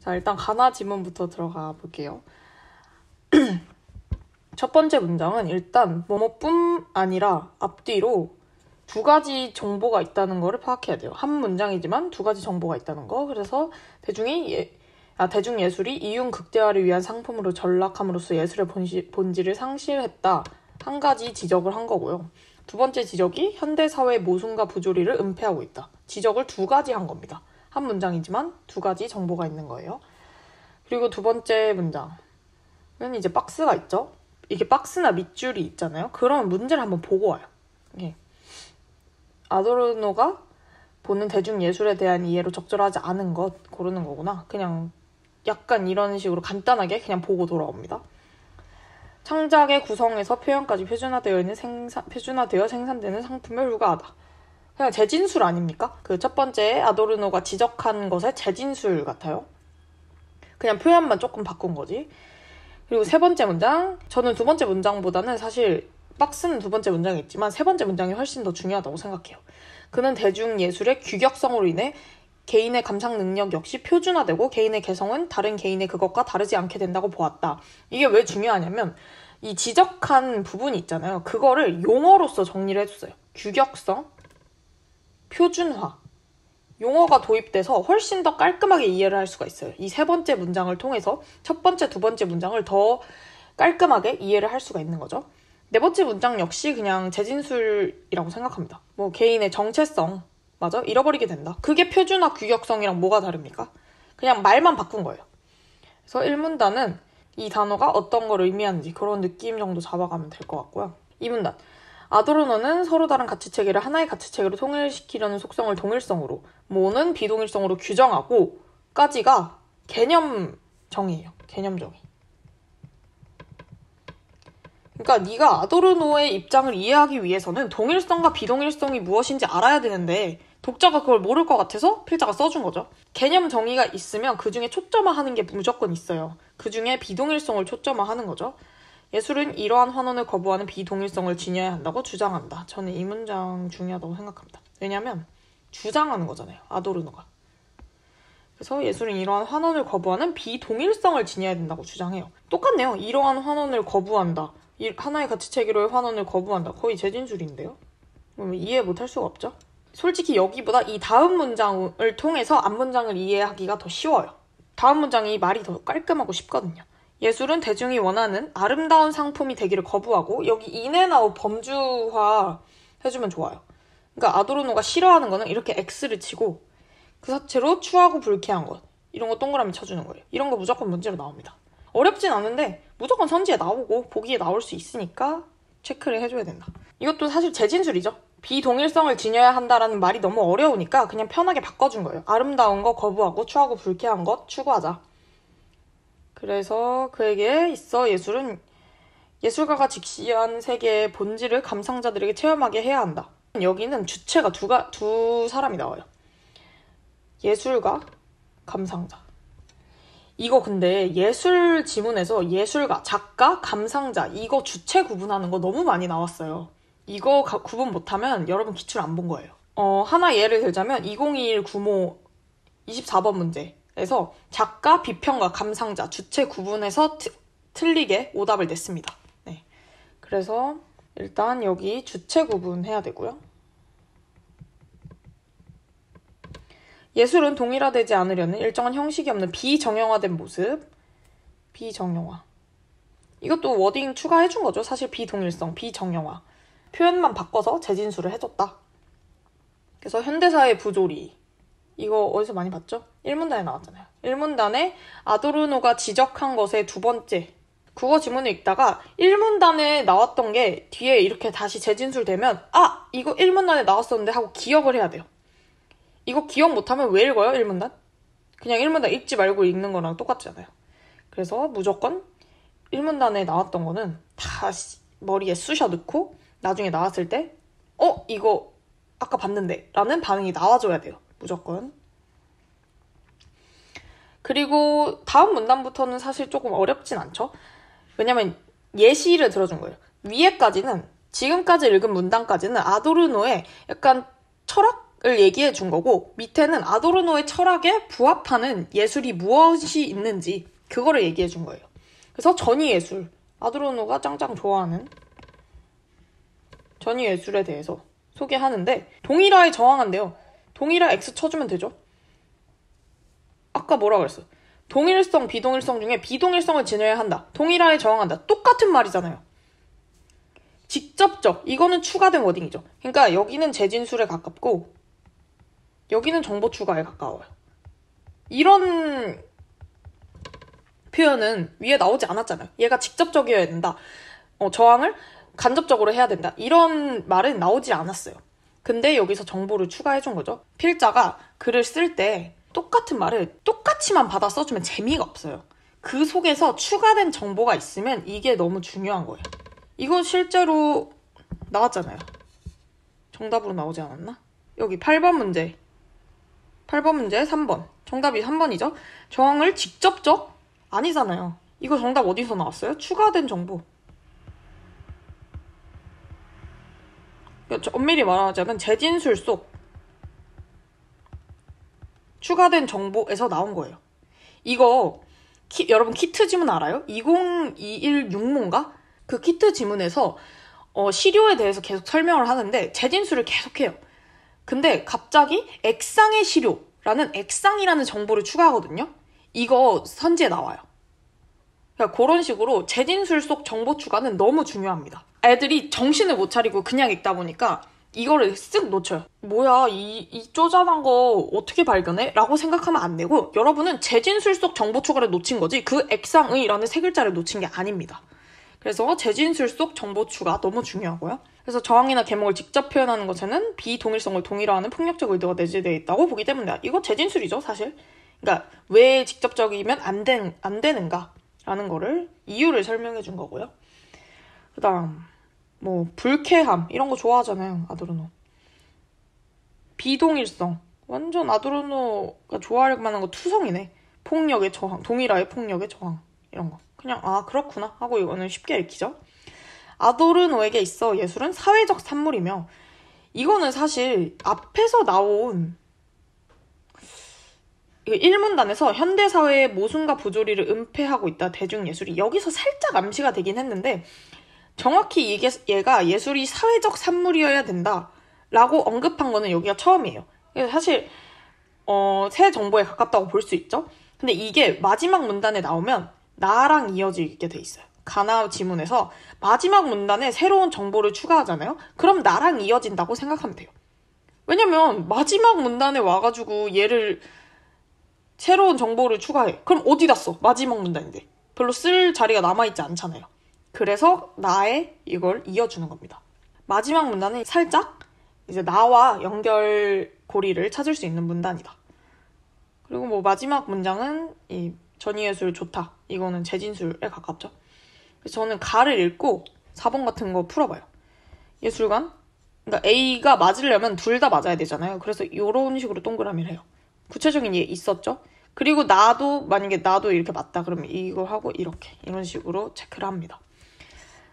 자, 일단 가나 지문부터 들어가 볼게요. 첫 번째 문장은 일단 뭐뭐뿐 아니라 앞뒤로 두 가지 정보가 있다는 거를 파악해야 돼요. 한 문장이지만 두 가지 정보가 있다는 거. 그래서 대중예술이 이윤 극대화를 위한 상품으로 전락함으로써 예술의 본질을 상실했다. 한 가지 지적을 한 거고요. 두 번째 지적이 현대사회의 모순과 부조리를 은폐하고 있다. 지적을 두 가지 한 겁니다. 한 문장이지만 두 가지 정보가 있는 거예요. 그리고 두 번째 문장은 이제 박스가 있죠. 이게 박스나 밑줄이 있잖아요. 그런 문제를 한번 보고 와요. 예. 아도르노가 보는 대중예술에 대한 이해로 적절하지 않은 것 고르는 거구나. 그냥 약간 이런 식으로 간단하게 그냥 보고 돌아옵니다. 창작의 구성에서 표현까지 표준화되어 생산되는 상품을 율가하다. 그냥 재진술 아닙니까? 그 첫 번째 아도르노가 지적한 것의 재진술 같아요. 그냥 표현만 조금 바꾼 거지. 그리고 세 번째 문장, 저는 두 번째 문장보다는 사실 박스는 두 번째 문장이 있지만 세 번째 문장이 훨씬 더 중요하다고 생각해요. 그는 대중예술의 규격성으로 인해 개인의 감상 능력 역시 표준화되고 개인의 개성은 다른 개인의 그것과 다르지 않게 된다고 보았다. 이게 왜 중요하냐면 이 지적한 부분이 있잖아요. 그거를 용어로서 정리를 해줬어요. 규격성, 표준화. 용어가 도입돼서 훨씬 더 깔끔하게 이해를 할 수가 있어요. 이 세 번째 문장을 통해서 첫 번째, 두 번째 문장을 더 깔끔하게 이해를 할 수가 있는 거죠. 네 번째 문장 역시 그냥 재진술이라고 생각합니다. 뭐 개인의 정체성, 맞아? 잃어버리게 된다. 그게 표준화 규격성이랑 뭐가 다릅니까? 그냥 말만 바꾼 거예요. 그래서 1문단은 이 단어가 어떤 걸 의미하는지 그런 느낌 정도 잡아가면 될 것 같고요. 2문단. 아도르노는 서로 다른 가치체계를 하나의 가치체계로 통일시키려는 속성을 동일성으로, 뭐는 비동일성으로 규정하고 까지가 개념 정의예요. 개념 정의. 그러니까 네가 아도르노의 입장을 이해하기 위해서는 동일성과 비동일성이 무엇인지 알아야 되는데 독자가 그걸 모를 것 같아서 필자가 써준 거죠. 개념 정의가 있으면 그중에 초점화하는 게 무조건 있어요. 그중에 비동일성을 초점화하는 거죠. 예술은 이러한 환원을 거부하는 비동일성을 지녀야 한다고 주장한다. 저는 이 문장 중요하다고 생각합니다. 왜냐면 주장하는 거잖아요. 아도르노가. 그래서 예술은 이러한 환원을 거부하는 비동일성을 지녀야 된다고 주장해요. 똑같네요. 이러한 환원을 거부한다. 하나의 가치체계로의 환원을 거부한다. 거의 재진술인데요. 이해 못할 수가 없죠. 솔직히 여기보다 이 다음 문장을 통해서 앞 문장을 이해하기가 더 쉬워요. 다음 문장이 말이 더 깔끔하고 쉽거든요. 예술은 대중이 원하는 아름다운 상품이 되기를 거부하고 여기 인앤아웃 범주화 해주면 좋아요. 그러니까 아도르노가 싫어하는 거는 이렇게 X를 치고 그 자체로 추하고 불쾌한 것 이런 거 동그라미 쳐주는 거예요. 이런 거 무조건 문제로 나옵니다. 어렵진 않은데 무조건 선지에 나오고 보기에 나올 수 있으니까 체크를 해줘야 된다. 이것도 사실 재진술이죠. 비동일성을 지녀야 한다라는 말이 너무 어려우니까 그냥 편하게 바꿔준 거예요. 아름다운 거 거부하고 추하고 불쾌한 것 추구하자. 그래서 그에게 있어 예술은 예술가가 직시한 세계의 본질을 감상자들에게 체험하게 해야 한다. 여기는 주체가 두 사람이 나와요. 예술가, 감상자. 이거 근데 예술 지문에서 예술가, 작가, 감상자 이거 주체 구분하는 거 너무 많이 나왔어요. 이거 구분 못하면 여러분 기출 안 본 거예요. 하나 예를 들자면 2021 구모 24번 문제에서 작가, 비평가, 감상자, 주체 구분해서 틀리게 오답을 냈습니다. 네. 그래서 일단 여기 주체 구분해야 되고요. 예술은 동일화되지 않으려는 일정한 형식이 없는 비정형화된 모습. 비정형화. 이것도 워딩 추가해준 거죠. 사실 비동일성, 비정형화. 표현만 바꿔서 재진술을 해줬다. 그래서 현대사의 부조리. 이거 어디서 많이 봤죠? 1문단에 나왔잖아요. 1문단에 아도르노가 지적한 것의 두 번째. 국어 지문을 읽다가 1문단에 나왔던 게 뒤에 이렇게 다시 재진술되면 이거 1문단에 나왔었는데 하고 기억을 해야 돼요. 이거 기억 못하면 왜 읽어요? 1문단? 그냥 1문단 읽지 말고 읽는 거랑 똑같잖아요. 그래서 무조건 1문단에 나왔던 거는 다 머리에 쑤셔 넣고 나중에 나왔을 때 이거 아까 봤는데 라는 반응이 나와줘야 돼요. 무조건. 그리고 다음 문단부터는 사실 조금 어렵진 않죠. 왜냐면 예시를 들어준 거예요. 위에까지는 지금까지 읽은 문단까지는 아도르노의 약간 철학? 얘기해 준 거고, 밑에는 아도르노의 철학에 부합하는 예술이 무엇이 있는지 그거를 얘기해 준 거예요. 그래서 전위예술, 아도르노가 짱짱 좋아하는 전위예술에 대해서 소개하는데, 동일화에 저항한대요. 동일화 X 쳐주면 되죠. 아까 뭐라 그랬어? 동일성, 비동일성 중에 비동일성을 진화해야 한다. 동일화에 저항한다. 똑같은 말이잖아요. 직접적, 이거는 추가된 워딩이죠. 그러니까 여기는 재진술에 가깝고 여기는 정보 추가에 가까워요. 이런 표현은 위에 나오지 않았잖아요. 얘가 직접적이어야 된다. 저항을 간접적으로 해야 된다. 이런 말은 나오지 않았어요. 근데 여기서 정보를 추가해준 거죠. 필자가 글을 쓸 때 똑같은 말을 똑같이만 받아 써주면 재미가 없어요. 그 속에서 추가된 정보가 있으면 이게 너무 중요한 거예요. 이거 실제로 나왔잖아요. 정답으로 나오지 않았나? 여기 8번 문제. 8번 문제 3번. 정답이 3번이죠. 저항을 직접적? 아니잖아요. 이거 정답 어디서 나왔어요? 추가된 정보. 엄밀히 말하자면 재진술 속 추가된 정보에서 나온 거예요. 이거 여러분 키트 지문 알아요? 2021 육모인가? 그 키트 지문에서 시료에 대해서 계속 설명을 하는데 재진술을 계속해요. 근데 갑자기 액상의 시료라는 액상이라는 정보를 추가하거든요. 이거 선지에 나와요. 그러니까 그런 식으로 재진술 속 정보 추가는 너무 중요합니다. 애들이 정신을 못 차리고 그냥 읽다 보니까 이거를 쓱 놓쳐요. 뭐야, 이 쪼잔한 거 어떻게 발견해? 라고 생각하면 안 되고, 여러분은 재진술 속 정보 추가를 놓친 거지 그 액상의라는 세 글자를 놓친 게 아닙니다. 그래서 재진술 속 정보 추가 너무 중요하고요. 그래서 저항이나 계몽을 직접 표현하는 것에는 비동일성을 동일화하는 폭력적 의도가 내재되어 있다고 보기 때문에 이거 재진술이죠, 사실. 그러니까 왜 직접적이면 안 되는가라는 거를 이유를 설명해 준 거고요. 그다음 뭐 불쾌함 이런 거 좋아하잖아요, 아도르노. 비동일성 완전 아도르노가 좋아할 만한 거 투성이네. 폭력의 저항, 동일화의 폭력의 저항 이런 거. 그냥 그렇구나 하고 이거는 쉽게 읽히죠. 아도르노에게 있어 예술은 사회적 산물이며, 이거는 사실 앞에서 나온 1문단에서 현대사회의 모순과 부조리를 은폐하고 있다 대중예술이 여기서 살짝 암시가 되긴 했는데, 정확히 얘가 예술이 사회적 산물이어야 된다라고 언급한 거는 여기가 처음이에요. 사실 새 정보에 가깝다고 볼 수 있죠. 근데 이게 마지막 문단에 나오면 나랑 이어지게 돼 있어요. 가나 지문에서 마지막 문단에 새로운 정보를 추가하잖아요. 그럼 나랑 이어진다고 생각하면 돼요. 왜냐면 마지막 문단에 와가지고 얘를 새로운 정보를 추가해. 그럼 어디다 써? 마지막 문단인데. 별로 쓸 자리가 남아있지 않잖아요. 그래서 나의 이걸 이어주는 겁니다. 마지막 문단은 살짝 이제 나와 연결고리를 찾을 수 있는 문단이다. 그리고 뭐 마지막 문장은 이 전위예술 좋다. 이거는 재진술에 가깝죠. 그래서 저는 가를 읽고 4번 같은 거 풀어봐요. 예술관? 그러니까 A가 맞으려면 둘 다 맞아야 되잖아요. 그래서 이런 식으로 동그라미를 해요. 구체적인 예 있었죠? 그리고 만약에 나도 이렇게 맞다. 그러면 이걸 하고 이렇게 이런 식으로 체크를 합니다.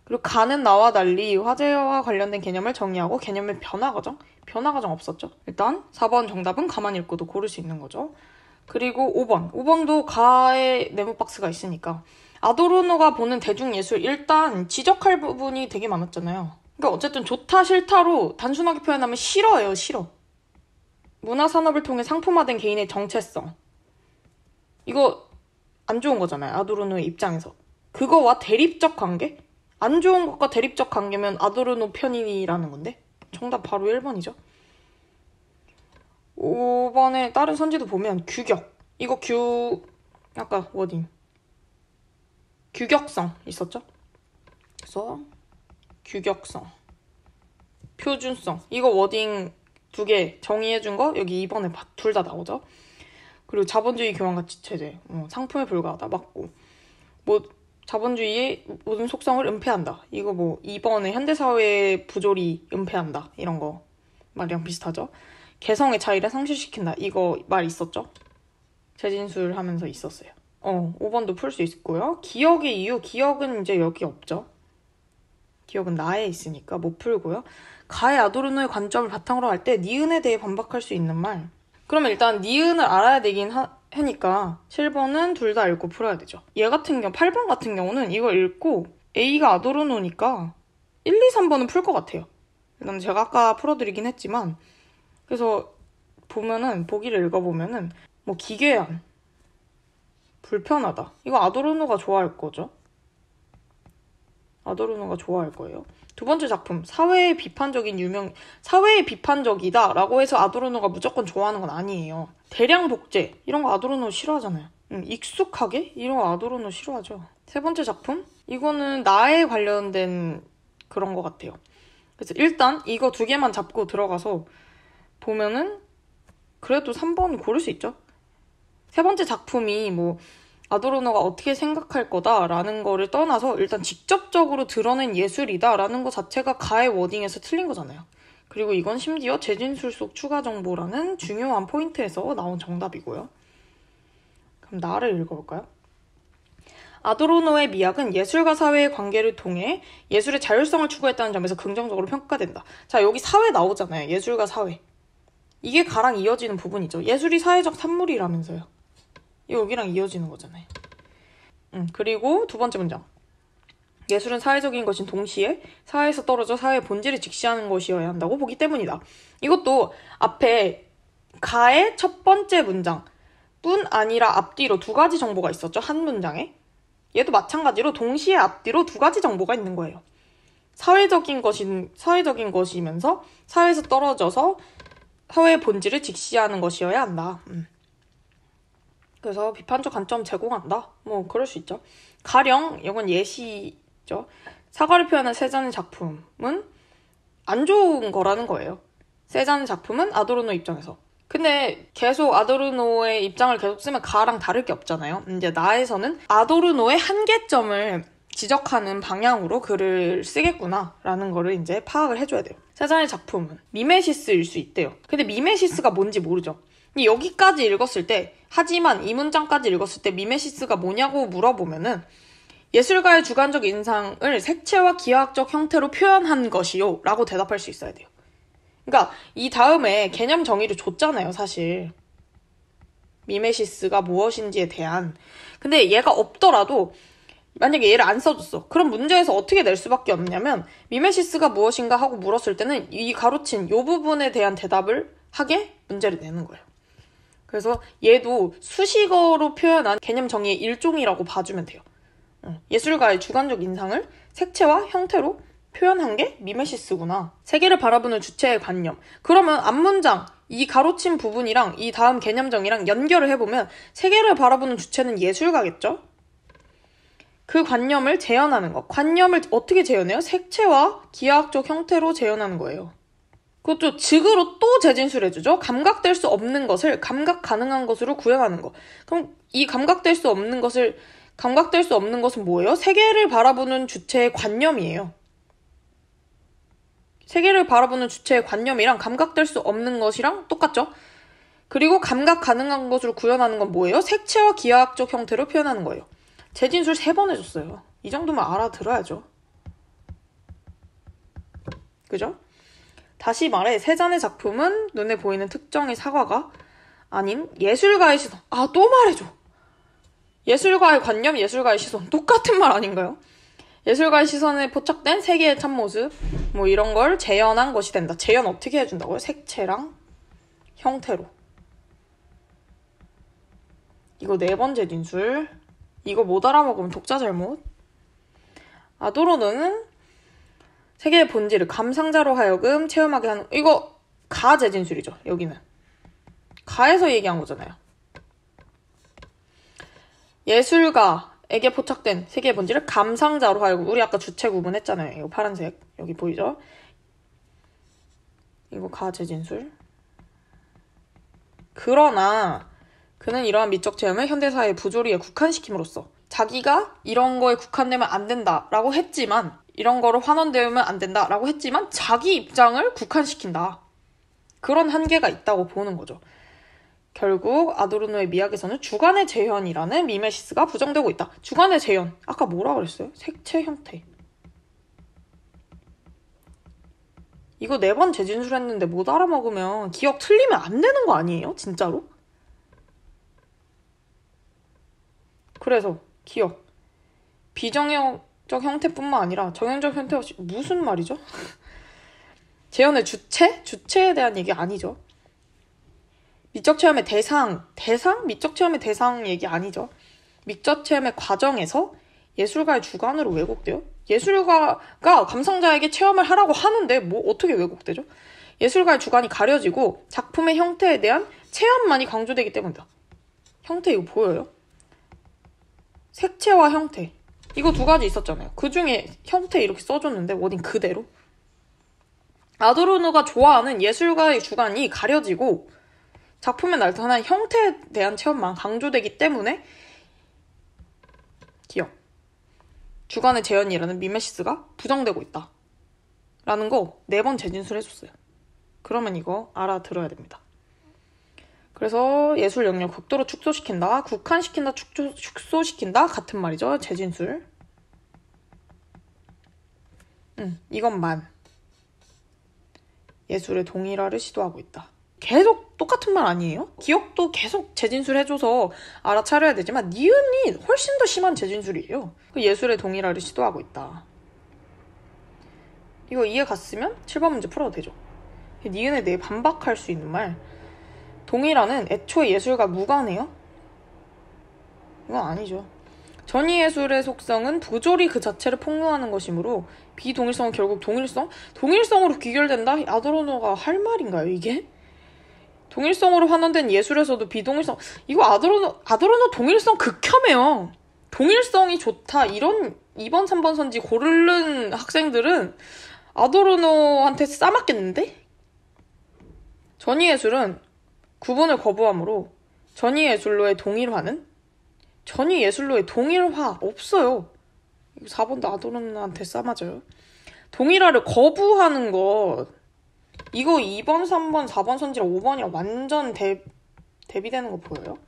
그리고 가는 나와 달리 화제와 관련된 개념을 정의하고 개념의 변화 과정 없었죠. 일단 4번 정답은 가만히 읽고도 고를 수 있는 거죠. 그리고 5번도 가의 네모 박스가 있으니까 아도르노가 보는 대중예술, 일단 지적할 부분이 되게 많았잖아요. 그러니까 어쨌든 좋다 싫다로 단순하게 표현하면 싫어예요. 싫어. 문화산업을 통해 상품화된 개인의 정체성, 이거 안 좋은 거잖아요. 아도르노의 입장에서. 그거와 대립적 관계? 안 좋은 것과 대립적 관계면 아도르노 편이라는 건데? 정답 바로 1번이죠. 5번에 다른 선지도 보면 규격. 이거 아까 워딩. 규격성 있었죠? 그래서 규격성, 표준성. 이거 워딩 2개 정의해준 거 여기 2번에 둘 다 나오죠? 그리고 자본주의 교환가치 체제. 상품에 불과하다. 맞고. 뭐 자본주의의 모든 속성을 은폐한다. 이거 뭐 2번에 현대사회의 부조리 은폐한다. 이런 거 말이랑 비슷하죠. 개성의 차이를 상실시킨다. 이거 말 있었죠? 재진술 하면서 있었어요. 5번도 풀 수 있고요. 기억의 이유. 기억은 이제 여기 없죠. 기억은 나에 있으니까 못 풀고요. 가의 아도르노의 관점을 바탕으로 할 때 니은에 대해 반박할 수 있는 말. 그러면 일단 니은을 알아야 되긴 하니까 7번은 둘 다 읽고 풀어야 되죠. 얘 같은 경우 8번 같은 경우는 이거 읽고 A가 아도르노니까 1, 2, 3번은 풀 것 같아요. 일단 제가 아까 풀어드리긴 했지만 그래서 보면은 보기를 읽어보면은 뭐 기괴한, 불편하다. 이거 아도르노가 좋아할 거죠. 아도르노가 좋아할 거예요. 두 번째 작품, 사회의 비판적이다 라고 해서 아도르노가 무조건 좋아하는 건 아니에요. 대량 복제, 이런 거 아도르노 싫어하잖아요. 익숙하게? 이런 거 아도르노 싫어하죠. 세 번째 작품, 이거는 나에 관련된 그런 것 같아요. 그래서 일단 이거 두 개만 잡고 들어가서 보면은 그래도 3번 고를 수 있죠. 세 번째 작품이 뭐 아도르노가 어떻게 생각할 거다라는 거를 떠나서 일단 직접적으로 드러낸 예술이다라는 것 자체가 가의 워딩에서 틀린 거잖아요. 그리고 이건 심지어 재진술 속 추가 정보라는 중요한 포인트에서 나온 정답이고요. 그럼 나를 읽어볼까요? 아도르노의 미학은 예술과 사회의 관계를 통해 예술의 자율성을 추구했다는 점에서 긍정적으로 평가된다. 자, 여기 사회 나오잖아요. 예술과 사회. 이게 가랑 이어지는 부분이죠. 예술이 사회적 산물이라면서요. 여기랑 이어지는 거잖아요. 그리고 두 번째 문장. 예술은 사회적인 것인 동시에 사회에서 떨어져 사회의 본질을 직시하는 것이어야 한다고 보기 때문이다. 이것도 앞에 가의 첫 번째 문장 뿐 아니라 앞뒤로 두 가지 정보가 있었죠. 한 문장에. 얘도 마찬가지로 동시에 앞뒤로 두 가지 정보가 있는 거예요. 사회적인 것이면서 사회에서 떨어져서 사회의 본질을 직시하는 것이어야 한다. 그래서 비판적 관점 제공한다. 뭐 그럴 수 있죠. 가령 이건 예시죠. 사과를 표현한 세잔의 작품은 안 좋은 거라는 거예요. 세잔의 작품은 아도르노 입장에서. 근데 계속 아도르노의 입장을 계속 쓰면 가랑 다를 게 없잖아요. 이제 나에서는 아도르노의 한계점을 지적하는 방향으로 글을 쓰겠구나라는 거를 이제 파악을 해줘야 돼요. 세잔의 작품은 미메시스일 수 있대요. 근데 미메시스가 뭔지 모르죠. 여기까지 읽었을 때, 하지만 이 문장까지 읽었을 때 미메시스가 뭐냐고 물어보면은 예술가의 주관적 인상을 색채와 기하학적 형태로 표현한 것이요 라고 대답할 수 있어야 돼요. 그러니까 이 다음에 개념 정의를 줬잖아요, 사실. 미메시스가 무엇인지에 대한. 근데 얘가 없더라도 만약에 얘를 안 써줬어. 그럼 문제에서 어떻게 낼 수밖에 없냐면 미메시스가 무엇인가 하고 물었을 때는 이 가로친 요 부분에 대한 대답을 하게 문제를 내는 거예요. 그래서 얘도 수식어로 표현한 개념 정의의 일종이라고 봐주면 돼요. 예술가의 주관적 인상을 색채와 형태로 표현한 게 미메시스구나. 세계를 바라보는 주체의 관념. 그러면 앞문장, 이 가로친 부분이랑 이 다음 개념정의랑 연결을 해보면 세계를 바라보는 주체는 예술가겠죠? 그 관념을 재현하는 것. 관념을 어떻게 재현해요? 색채와 기하학적 형태로 재현하는 거예요. 그것도 즉으로 또 재진술해주죠. 감각될 수 없는 것을 감각 가능한 것으로 구현하는 거. 그럼 이 감각될 수 없는 것은 뭐예요? 세계를 바라보는 주체의 관념이에요. 세계를 바라보는 주체의 관념이랑 감각될 수 없는 것이랑 똑같죠? 그리고 감각 가능한 것으로 구현하는 건 뭐예요? 색채와 기하학적 형태로 표현하는 거예요. 재진술 3번 해줬어요. 이 정도면 알아들어야죠. 그죠? 다시 말해 세잔의 작품은 눈에 보이는 특정의 사과가 아닌 예술가의 시선. 또 말해줘. 예술가의 관념, 예술가의 시선. 똑같은 말 아닌가요? 예술가의 시선에 포착된 세계의 참모습 뭐 이런 걸 재현한 것이 된다. 재현 어떻게 해준다고요? 색채랑 형태로. 이거 4번째 진술. 이거 못 알아먹으면 독자 잘못. 아도르노는 세계의 본질을 감상자로 하여금 체험하게 하는, 이거 가 재진술이죠. 여기는 가에서 얘기한 거잖아요. 예술가에게 포착된 세계의 본질을 감상자로 하여금, 우리 아까 주체 구분했잖아요. 이거 파란색 여기 보이죠? 이거 가 재진술. 그러나 그는 이러한 미적 체험을 현대사회의 부조리에 국한시킴으로써 자기가 이런 거에 국한되면 안 된다라고 했지만, 이런 거로 환원되면 안 된다라고 했지만 자기 입장을 국한시킨다. 그런 한계가 있다고 보는 거죠. 결국 아도르노의 미학에서는 주관의 재현이라는 미메시스가 부정되고 있다. 주관의 재현. 아까 뭐라 그랬어요? 색채 형태. 이거 4번 재진술했는데 못 알아먹으면 기억 틀리면 안 되는 거 아니에요? 진짜로? 그래서 기억. 비정형적 형태뿐만 아니라 정형적 형태 없이 무슨 말이죠? 재현의 주체? 주체에 대한 얘기 아니죠. 미적 체험의 대상? 미적 체험의 대상 얘기 아니죠. 미적 체험의 과정에서 예술가의 주관으로 왜곡돼요? 예술가가 감상자에게 체험을 하라고 하는데 뭐 어떻게 왜곡되죠? 예술가의 주관이 가려지고 작품의 형태에 대한 체험만이 강조되기 때문이다. 형태 이거 보여요? 색채와 형태. 이거 2가지 있었잖아요. 그 중에 형태 이렇게 써줬는데 워딩 그대로. 아도르노가 좋아하는 예술가의 주관이 가려지고 작품에 나타난 형태에 대한 체험만 강조되기 때문에 기억. 주관의 재현이라는 미메시스가 부정되고 있다. 라는 거 4번 재진술해줬어요. 그러면 이거 알아들어야 됩니다. 그래서 예술 영역 극도로 축소시킨다, 국한시킨다, 축소시킨다 같은 말이죠. 재진술. 이것만 예술의 동일화를 시도하고 있다. 계속 똑같은 말 아니에요? 기억도 계속 재진술해줘서 알아차려야 되지만 니은이 훨씬 더 심한 재진술이에요. 예술의 동일화를 시도하고 있다. 이거 이해 갔으면 7번 문제 풀어도 되죠. 니은에 대해 반박할 수 있는 말. 동일화는 애초에 예술과 무관해요? 이건 아니죠. 전이예술의 속성은 부조리 그 자체를 폭로하는 것이므로 비동일성은 결국 동일성으로 귀결된다? 아도르노가 할 말인가요, 이게? 동일성으로 환원된 예술에서도 비동일성. 이거 아도르노 동일성 극혐해요. 동일성이 좋다. 이런 2번, 3번 선지 고르는 학생들은 아도르노한테 싸맞겠는데? 전이예술은 구분을 거부하므로 전이예술로의 동일화는? 전이예술로의 동일화 없어요. 4번도 아도르노한테 싸맞아요. 동일화를 거부하는 것. 이거 2번, 3번, 4번 선지랑 5번이랑 완전 대비되는 거 보여요?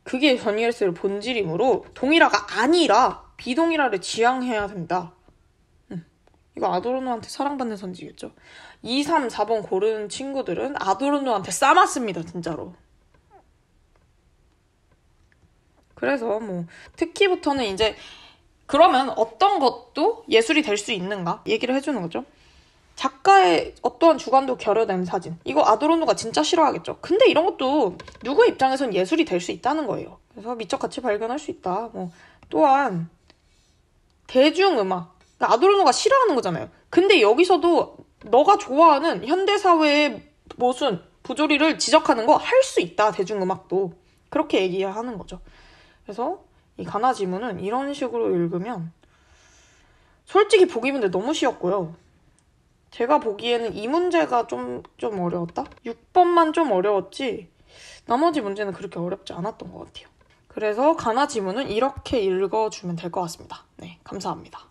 그게 전이예술의 본질이므로 동일화가 아니라 비동일화를 지향해야 된다. 이거 아도르노한테 사랑받는 선지겠죠? 2, 3, 4번 고르는 친구들은 아도르노한테 싸맞습니다. 진짜로. 그래서 뭐 특기부터는 이제 그러면 어떤 것도 예술이 될 수 있는가? 얘기를 해주는 거죠. 작가의 어떠한 주관도 결여된 사진. 이거 아도르노가 진짜 싫어하겠죠. 근데 이런 것도 누구의 입장에선 예술이 될 수 있다는 거예요. 그래서 미적 가치 발견할 수 있다. 뭐 또한 대중음악. 그러니까 아도르노가 싫어하는 거잖아요. 근데 여기서도 너가 좋아하는 현대사회의 모순, 부조리를 지적하는 거 할 수 있다. 대중음악도. 그렇게 얘기하는 거죠. 그래서 이 가나 지문은 이런 식으로 읽으면 솔직히 보기 문제 너무 쉬웠고요. 제가 보기에는 이 문제가 좀 어려웠다? 6번만 좀 어려웠지 나머지 문제는 그렇게 어렵지 않았던 것 같아요. 그래서 가나 지문은 이렇게 읽어주면 될 것 같습니다. 네, 감사합니다.